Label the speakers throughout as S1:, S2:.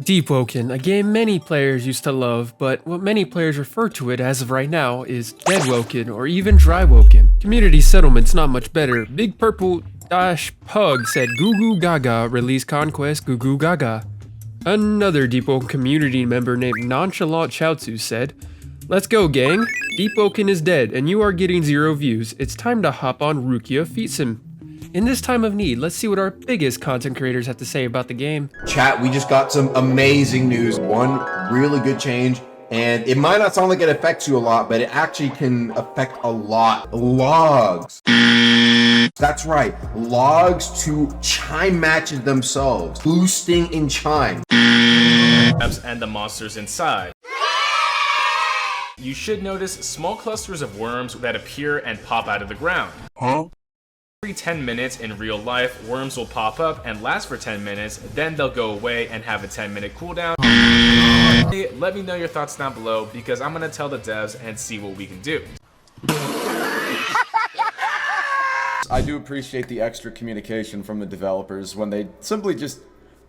S1: Deepwoken, a game many players used to love, but what many players refer to it as of right now is Deadwoken or even Drywoken. Community settlement's not much better. Big Purple Pug said Goo Goo Gaga, release Conquest Goo Goo Gaga. Another Deepwoken community member named Nonchalant Chaozu said, "Let's go, gang. Deepwoken is dead and you are getting 0 views. It's time to hop on Rukia Feetsim." In this time of need, let's see what our biggest content creators have to say about the game.
S2: Chat, we just got some amazing news. One really good change, and it might not sound like it affects you a lot, but it actually can affect a lot. Logs. That's right, logs to chime matches themselves, boosting in chime.
S3: And the monsters inside. You should notice small clusters of worms that appear and pop out of the ground.
S4: Huh?
S3: Every 10 minutes in real life, worms will pop up and last for 10 minutes, then they'll go away and have a 10-minute cooldown. Let me know your thoughts down below because I'm gonna tell the devs and see what we can do.
S4: I do appreciate the extra communication from the developers when they simply just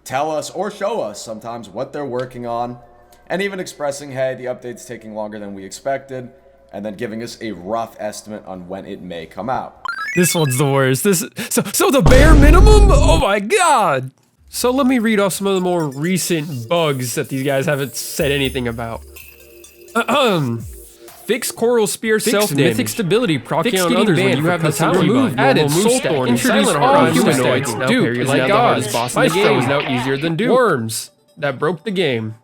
S4: tell us or show us sometimes what they're working on, and even expressing, hey, the update's taking longer than we expected, and then giving us a rough estimate on when it may come out.
S1: This one's the worst. So the bare minimum? Oh my god! So let me read off some of the more recent bugs that these guys haven't said anything about. Fix Coral Spear self-damage. Mythic stability, proccing on others when you have the talent. Remove added Soulthorn. Introduce all humanoids. Dupe, like gods. Maestro is now easier than Dupe. Worms. That broke the game.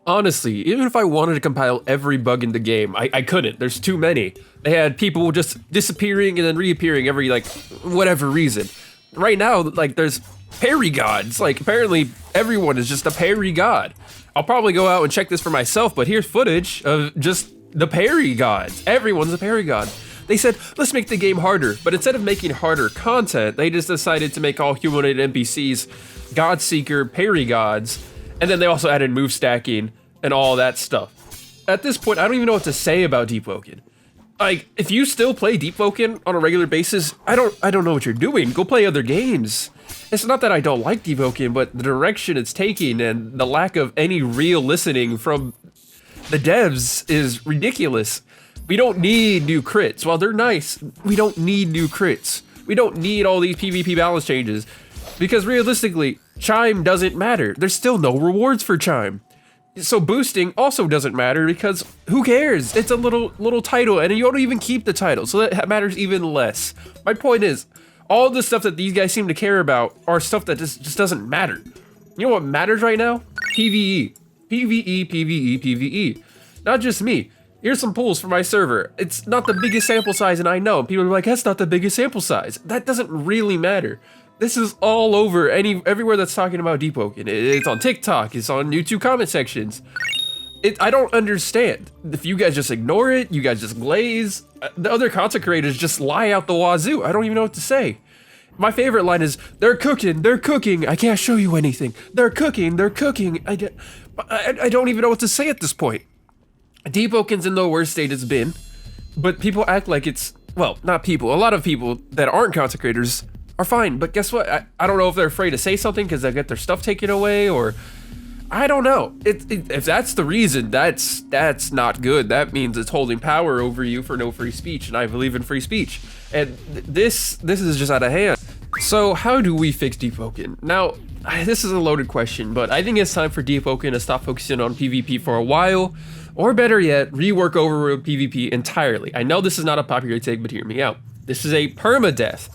S1: Honestly, even if I wanted to compile every bug in the game, I couldn't. There's too many. They had people just disappearing and then reappearing every, like, whatever reason. Right now, like, there's Parry Gods. Like, apparently everyone is just a Parry God. I'll probably go out and check this for myself, but here's footage of just the Parry Gods. Everyone's a Parry God. They said, let's make the game harder, but instead of making harder content, they just decided to make all humanoid NPCs Godseeker Parry Gods. And then they also added move stacking and all that stuff. At this point, I don't even know what to say about Deepwoken. Like, if you still play Deepwoken on a regular basis, I don't know what you're doing. Go play other games. It's not that I don't like Deepwoken, but the direction it's taking and the lack of any real listening from the devs is ridiculous. We don't need new crits. While they're nice, we don't need new crits. We don't need all these PvP balance changes. Because realistically, chime doesn't matter. There's still no rewards for chime. So boosting also doesn't matter because who cares? It's a little title and you don't even keep the title, so that matters even less. My point is, all the stuff that these guys seem to care about are stuff that just doesn't matter. You know what matters right now? PvE. PvE, PvE, PvE. Not just me. Here's some polls for my server. It's not the biggest sample size, and I know. People are like, that's not the biggest sample size. That doesn't really matter. This is all over everywhere that's talking about Deepwoken. It's on TikTok, it's on YouTube comment sections. I don't understand. If you guys just ignore it, you guys just glaze. The other content creators just lie out the wazoo. I don't even know what to say. My favorite line is, they're cooking. I can't show you anything. They're cooking. I don't even know what to say at this point. Deepwoken's in the worst state it's been, but people act like it's, well, not people, a lot of people that aren't content creators are fine, but guess what? I don't know if they're afraid to say something because they get their stuff taken away, or I don't know. If that's the reason, that's not good. That means it's holding power over you for no free speech, and I believe in free speech. And this is just out of hand. So how do we fix Deepwoken? Now, this is a loaded question, but I think it's time for Deepwoken to stop focusing on PvP for a while, or better yet, rework overworld PvP entirely. I know this is not a popular take, but hear me out. This is a permadeath.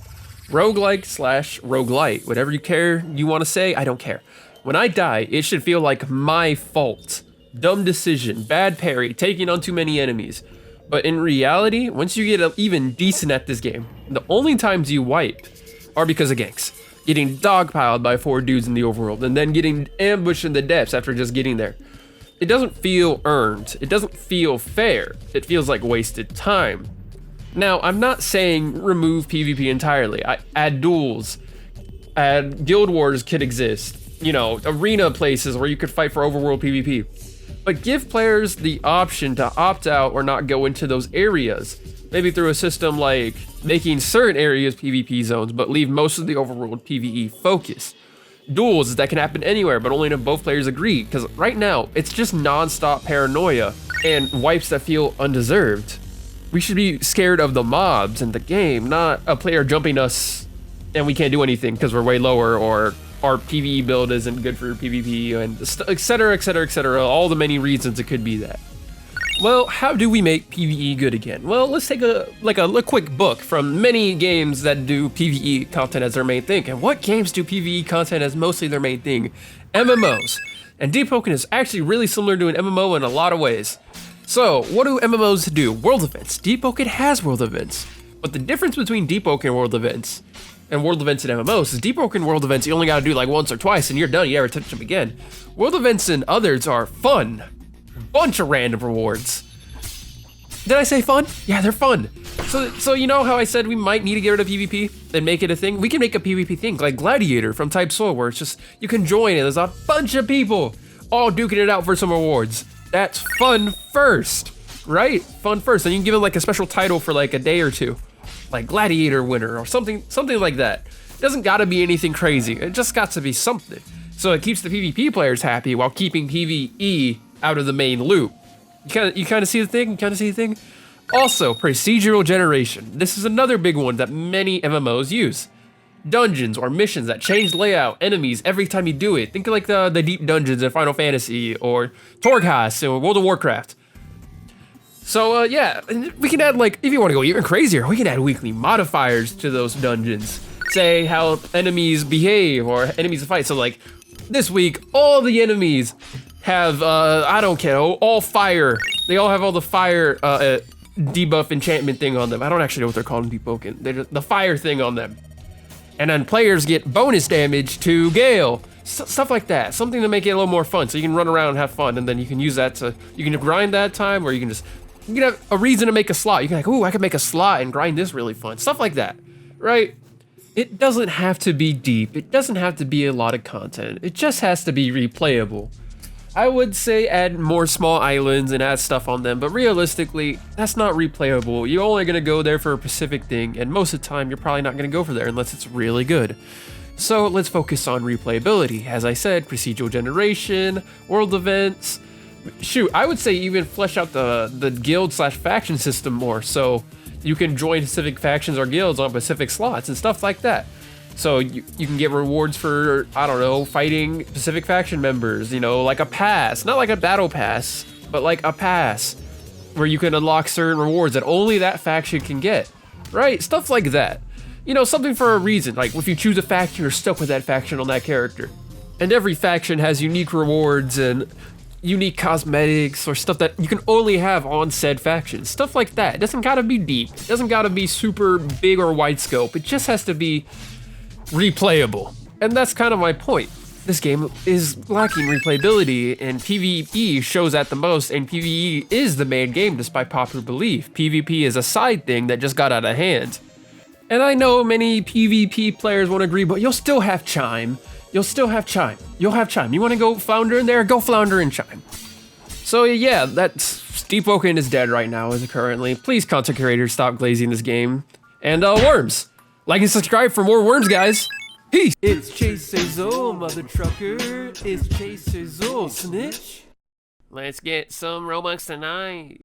S1: Roguelike / roguelite, whatever you want to say, I don't care. When I die, it should feel like my fault. Dumb decision, bad parry, taking on too many enemies. But in reality, once you get even decent at this game, the only times you wipe are because of ganks. Getting dogpiled by 4 dudes in the overworld, and then getting ambushed in the depths after just getting there. It doesn't feel earned. It doesn't feel fair. It feels like wasted time. Now, I'm not saying remove PvP entirely. Add duels, add guild wars could exist, you know, arena places where you could fight for overworld PvP. But give players the option to opt out or not go into those areas. Maybe through a system like making certain areas PvP zones, but leave most of the overworld PvE focus. duels that can happen anywhere, but only if both players agree. Because right now, it's just non-stop paranoia and wipes that feel undeserved. We should be scared of the mobs in the game, not a player jumping us and we can't do anything because we're way lower, or our PvE build isn't good for PvP, and etc, etc, etc. All the many reasons it could be that. Well, how do we make PvE good again? Well, let's take a quick book from many games that do PvE content as their main thing. And what games do PvE content as mostly their main thing? MMOs. And Deepwoken is actually really similar to an MMO in a lot of ways. So, what do MMOs do? World events. Deepwoken has world events. But the difference between Deepwoken world events and world events in MMOs is Deepwoken world events you only gotta do like once or twice and you're done, you never touch them again. World events in others are fun. Bunch of random rewards. Did I say fun? Yeah, they're fun. So you know how I said we might need to get rid of PvP and make it a thing? We can make a PvP thing like Gladiator from Type Soul, where it's just, you can join and there's a bunch of people all duking it out for some rewards. That's fun first, right? Fun first. And you can give it like a special title for like a day or two, like Gladiator winner or something like that. It doesn't gotta be anything crazy. It just got to be something. So it keeps the PvP players happy while keeping PvE out of the main loop. You kind of see the thing? Also, procedural generation. This is another big one that many MMOs use. Dungeons or missions that change layout, enemies every time you do it. Think of like the deep dungeons in Final Fantasy or Torghast in World of Warcraft. So yeah, we can add like, if you want to go even crazier, we can add weekly modifiers to those dungeons. Say how enemies behave or enemies fight. So like this week, all the enemies have, I don't care, all fire. They all have all the fire debuff enchantment thing on them. I don't actually know what they're called in Deepwoken. They're the fire thing on them. And then players get bonus damage to Gale. Stuff like that. Something to make it a little more fun. So you can run around and have fun, and then you can use that to, you can grind that time, or you can have a reason to make a slot. You can like, ooh, I can make a slot and grind this really fun. Stuff like that, right? It doesn't have to be deep. It doesn't have to be a lot of content. It just has to be replayable. I would say add more small islands and add stuff on them, but realistically, that's not replayable. You're only gonna go there for a specific thing, and most of the time, you're probably not gonna go for there unless it's really good. So let's focus on replayability. As I said, procedural generation, world events. Shoot, I would say even flesh out the guild/faction system more, so you can join specific factions or guilds on specific slots and stuff like that. So you can get rewards for, I don't know, fighting specific faction members, you know, like a pass, not like a battle pass, but like a pass where you can unlock certain rewards that only that faction can get, right? Stuff like that. You know, something for a reason. Like if you choose a faction, you're stuck with that faction on that character. And every faction has unique rewards and unique cosmetics or stuff that you can only have on said factions. Stuff like that. It doesn't gotta be deep. It doesn't gotta be super big or wide scope. It just has to be replayable. And that's kind of my point. This game is lacking replayability, and PvE shows that the most, and PvE is the main game despite popular belief. PvP is a side thing that just got out of hand. And I know many PvP players won't agree, but you'll still have Chime. You'll have Chime. You want to go Flounder in there? Go Flounder in Chime. So yeah, that's Deepwoken is dead right now as of currently. Please, content creators, stop glazing this game. And Worms. Like and subscribe for more Worms, guys. Peace. It's Chase Azul, mother trucker. It's Chase Azul, snitch. Let's get some Robux tonight.